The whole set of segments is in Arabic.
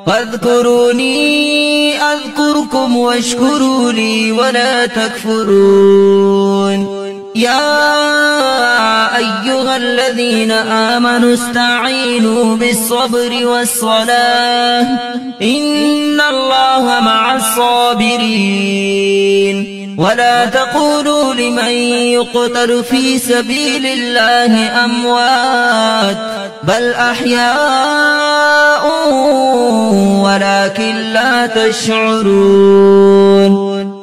فاذكروني أذكركم واشكروا لي ولا تكفرون. يا أيها الذين آمنوا استعينوا بالصبر والصلاة إن الله مع الصابرين. ولا تقولوا لمن يقتل في سبيل الله أموات بل أحياء ولكن لا تشعرون.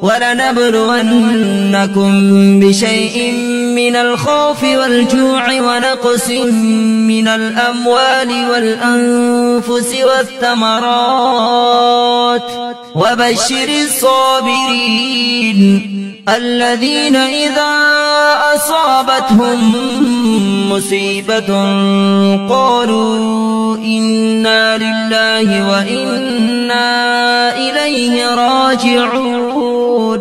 ولنبلونكم بشيء من الخوف والجوع ونقص من الأموال والأنفس والثمرات وبشر الصابرين الذين إذا أصابتهم مصيبة قالوا إنا لله وإنا إليه راجعون.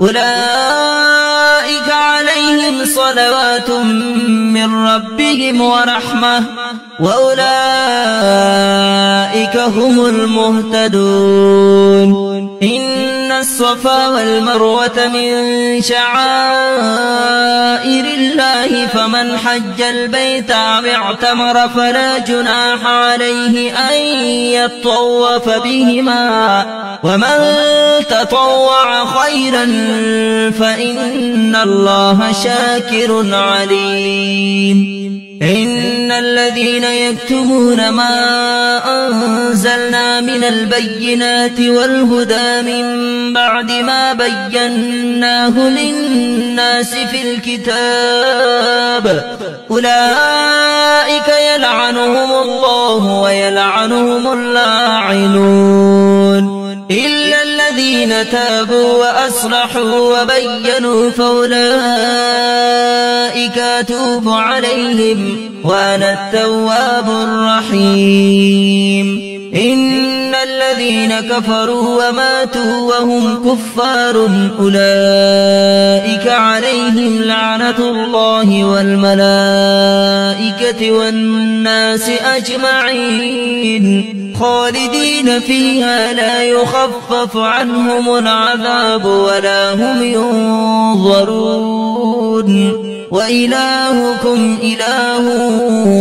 أولئك عليهم صلوات من ربهم ورحمة وأولئك هم المهتدون. إن الصفا والمروة من شعائر الله فمن حج البيت أو اعتمر فلا جناح عليه أن يطوف بهما ومن تطوع خيرا فإن الله شاكر عليم. إن الذين يكتمون ما أنزلنا من البينات والهدى من بعد ما بيناه للناس في الكتاب أولئك يلعنهم الله ويلعنهم اللاعنون إلا الذين تابوا وأصلحوا وبينوا فأولئك أتوب عليهم وأنا التواب الرحيم. إن الذين كفروا وماتوا وهم كفار أولئك عليهم لعنة الله والملائكة والناس أجمعين خالدين فيها لا يخفف عنهم العذاب ولا هم ينظرون. وإلهكم إله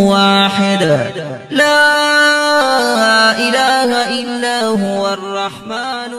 واحد لا إله إلا هو الرحمن